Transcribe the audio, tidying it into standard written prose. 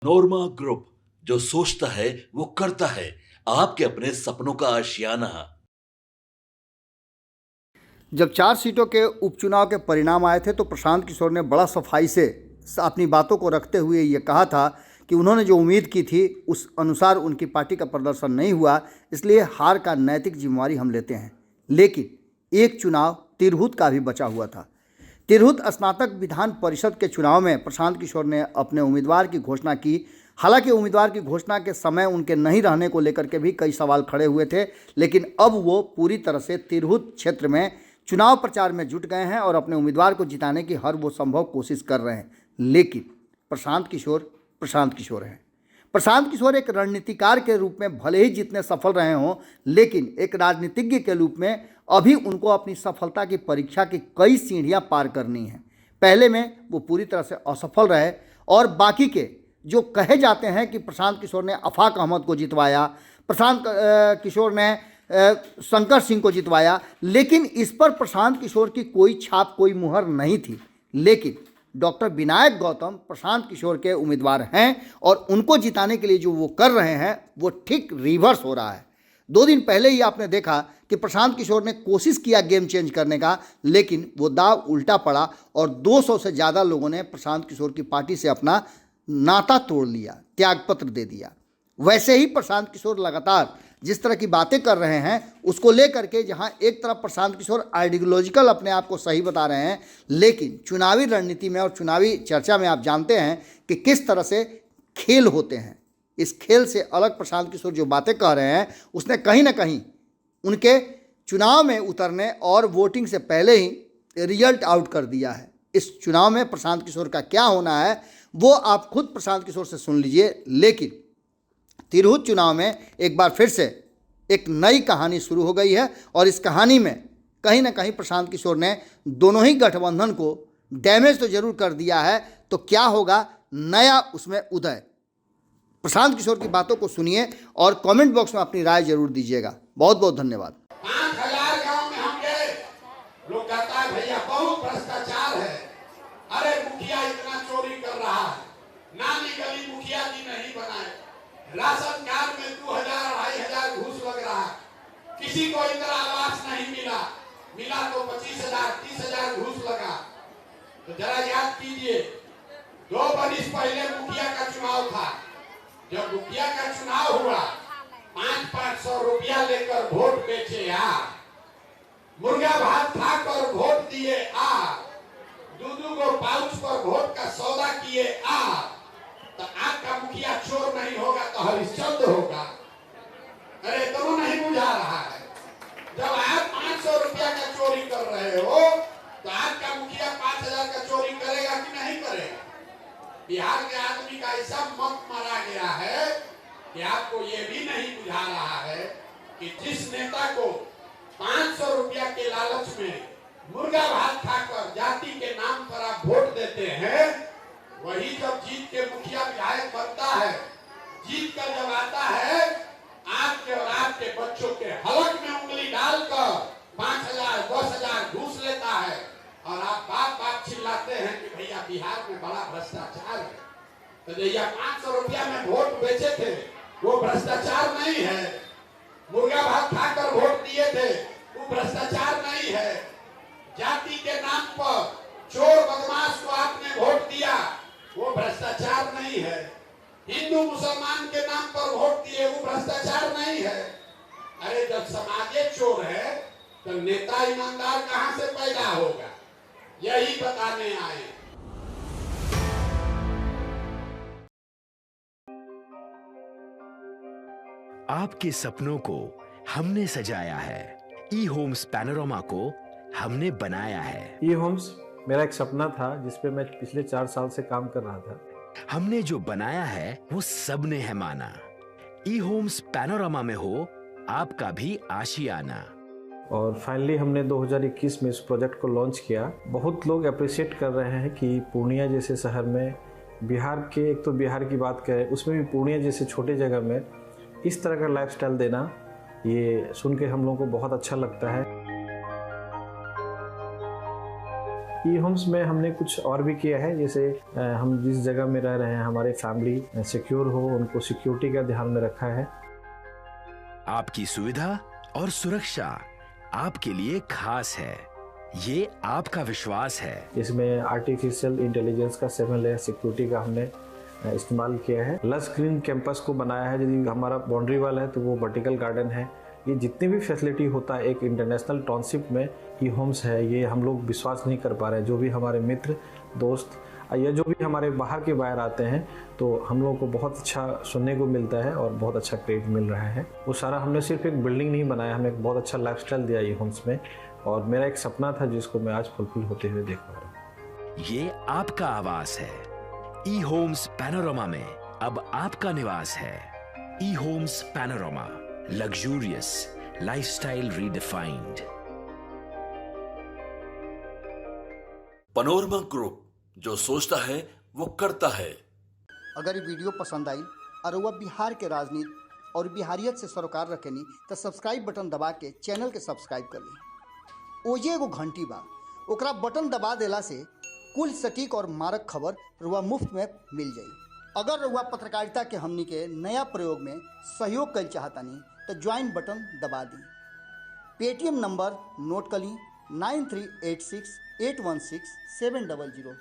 नोरमा group, जो सोचता है वो करता है। आपके अपने सपनों का आशियाना। जब 4 सीटों के उपचुनाव के परिणाम आए थे तो प्रशांत किशोर ने बड़ा सफाई से अपनी बातों को रखते हुए ये कहा था कि उन्होंने जो उम्मीद की थी उस अनुसार उनकी पार्टी का प्रदर्शन नहीं हुआ, इसलिए हार का नैतिक जिम्मेवारी हम लेते हैं। लेकिन एक चुनाव तिरहुत का भी बचा हुआ था। तिरहुत स्नातक विधान परिषद के चुनाव में प्रशांत किशोर ने अपने उम्मीदवार की घोषणा की। हालांकि उम्मीदवार की घोषणा के समय उनके नहीं रहने को लेकर के भी कई सवाल खड़े हुए थे, लेकिन अब वो पूरी तरह से तिरहुत क्षेत्र में चुनाव प्रचार में जुट गए हैं और अपने उम्मीदवार को जिताने की हर वो संभव कोशिश कर रहे हैं। लेकिन प्रशांत किशोर हैं। प्रशांत किशोर एक रणनीतिकार के रूप में भले ही जितने सफल रहे हों, लेकिन एक राजनीतिज्ञ के रूप में अभी उनको अपनी सफलता की परीक्षा की कई सीढ़ियां पार करनी हैं। पहले में वो पूरी तरह से असफल रहे और बाकी के जो कहे जाते हैं कि प्रशांत किशोर ने आफाक अहमद को जितवाया, प्रशांत किशोर ने शंकर सिंह को जितवाया, लेकिन इस पर प्रशांत किशोर की कोई छाप, कोई मुहर नहीं थी। लेकिन डॉक्टर विनायक गौतम प्रशांत किशोर के उम्मीदवार हैं और उनको जिताने के लिए जो वो कर रहे हैं वो ठीक रिवर्स हो रहा है। 2 दिन पहले ही आपने देखा कि प्रशांत किशोर ने कोशिश किया गेम चेंज करने का, लेकिन वो दाव उल्टा पड़ा और 200 से ज़्यादा लोगों ने प्रशांत किशोर की पार्टी से अपना नाता तोड़ लिया, त्यागपत्र दे दिया। वैसे ही प्रशांत किशोर लगातार जिस तरह की बातें कर रहे हैं उसको लेकर के, जहां एक तरफ प्रशांत किशोर आइडियोलॉजिकल अपने आप को सही बता रहे हैं, लेकिन चुनावी रणनीति में और चुनावी चर्चा में आप जानते हैं कि किस तरह से खेल होते हैं। इस खेल से अलग प्रशांत किशोर जो बातें कह रहे हैं उसने कहीं ना कहीं उनके चुनाव में उतरने और वोटिंग से पहले ही रिजल्ट आउट कर दिया है। इस चुनाव में प्रशांत किशोर का क्या होना है वो आप खुद प्रशांत किशोर से सुन लीजिए। लेकिन तिरहुत चुनाव में एक बार फिर से एक नई कहानी शुरू हो गई है और इस कहानी में कहीं ना कहीं प्रशांत किशोर ने दोनों ही गठबंधन को डैमेज तो जरूर कर दिया है। तो क्या होगा नया उसमें उदय? प्रशांत किशोर की बातों को सुनिए और कमेंट बॉक्स में अपनी राय जरूर दीजिएगा। बहुत बहुत धन्यवाद। 5,000 गांव में हम गए, लोग कहता है भैया बहुत भ्रष्टाचार है, अरे मुखिया इतना चोरी कर रहा है, नानी गली मुखिया जी नहीं बनाए, राशन कार्ड में 2,000-2,500 घूस लग रहा है, किसी को इंदिरा आवास नहीं मिला तो 25,000-30,000 घूस लगा। तो जरा याद कीजिए, 2 बरिस पहले मुखिया का चुनाव था। जब मुखिया का चुनाव हुआ, 500 रुपया लेकर वोट बेचे मुर्गा भात खाकर वोट दिए दूध को पाउच पर वोट का सौदा किए तो आपका मुखिया चोर नहीं होगा तो हरिश्चंद्र होगा। अरे दोनों नहीं बुझा रहा है। जब आप 500 रुपया का चोरी कर रहे हो तो आपका मुखिया 5,000 का चोरी करेगा कि नहीं करेगा? बिहार के आदमी का ऐसा मत मारा गया है कि आपको ये भी नहीं बुझा रहा है कि जिस नेता को 500 रुपया के लालच में मुर्गा भात खाकर जाति के नाम पर आप वोट देते हैं, वही जब जीत के मुखिया विधायक बनता है, जीत कर जब आता है, आपके और आपके बच्चों के हलक में उंगली डालकर 5,000 10,000 घूस लेता है और आप बात चिल्लाते हैं कि भैया बिहार में बड़ा भ्रष्टाचार है। तो भैया 500 रुपया में वोट बेचे थे वो भ्रष्टाचार नहीं है, मुर्गा भात खाकर वोट दिए थे वो भ्रष्टाचार नहीं है, जाति के नाम पर चोर बदमाश को आपने वोट दिया वो भ्रष्टाचार नहीं है, हिंदू मुसलमान के नाम पर वोट दिए वो भ्रष्टाचार नहीं है। अरे जब समाज चोर है तो नेता ईमानदार कहां से पैदा होगा? यही बताने आए। आपके सपनों को हमने सजाया है, ई होम्स पैनोरमा को हमने बनाया है। ई होम्स मेरा एक सपना था जिस पे मैं पिछले 4 साल से काम कर रहा था। हमने जो बनाया है वो सबने है माना। ई होम्स पैनोरमा में हो आपका भी आशियाना। और फाइनली हमने 2021 में इस प्रोजेक्ट को लॉन्च किया। बहुत लोग अप्रिशिएट कर रहे हैं कि पूर्णिया जैसे शहर में, बिहार के, एक तो बिहार की बात करें उसमें भी पूर्णिया जैसे छोटे जगह में इस तरह का लाइफस्टाइल देना, ये सुन के हम लोगों को बहुत अच्छा लगता है। ई होम्स में हमने कुछ और भी किया है, जैसे हम जिस जगह में रह रहे हैं हमारे फैमिली सिक्योर हो, उनको सिक्योरिटी का ध्यान में रखा है। आपकी सुविधा और सुरक्षा आपके लिए खास है, ये आपका विश्वास है। इसमें आर्टिफिशियल इंटेलिजेंस का 7 लेयर सिक्योरिटी का हमने इस्तेमाल किया है। लस ग्रीन कैंपस को बनाया है, यदि हमारा बाउंड्री वाल है तो वो वर्टिकल गार्डन है। ये जितनी भी फैसिलिटी होता है एक इंटरनेशनल टाउनशिप में ई होम्स है, ये हम लोग विश्वास नहीं कर पा रहे हैं। जो भी हमारे मित्र दोस्त या जो भी हमारे बाहर के बाहर आते हैं तो हम लोगों को बहुत अच्छा सुनने को मिलता है और बहुत अच्छा क्रेडिट मिल रहा है। वो सारा हमने सिर्फ एक बिल्डिंग नहीं बनाया, हमें एक बहुत अच्छा लाइफस्टाइल दिया ई होम्स में, और मेरा एक सपना था जिसको मैं आज फुलफिल होते हुए देख पा रहा हूँ। ये आपका आवास है। ई होम्स पैनोरामा में अब आपका निवास है। E Homes Panorama, luxurious lifestyle redefined. Panorama Group, जो सोचता है वो करता है। अगर ये वीडियो पसंद आई और वह बिहार के राजनीति और बिहारियत से सरोकार रखेनी तो सब्सक्राइब बटन दबा के चैनल के सब्सक्राइब कर ली। ओजे एगो घंटी बा, ओकरा बटन दबा देला से कुल सटीक और मारक खबर रुआ मुफ्त में मिल जाई। अगर रुआ पत्रकारिता के हमनी के नया प्रयोग में सहयोग कर चाहतानी तो ज्वाइन बटन दबा दी। पेटीएम नंबर नोट कर ली 9386 816 700।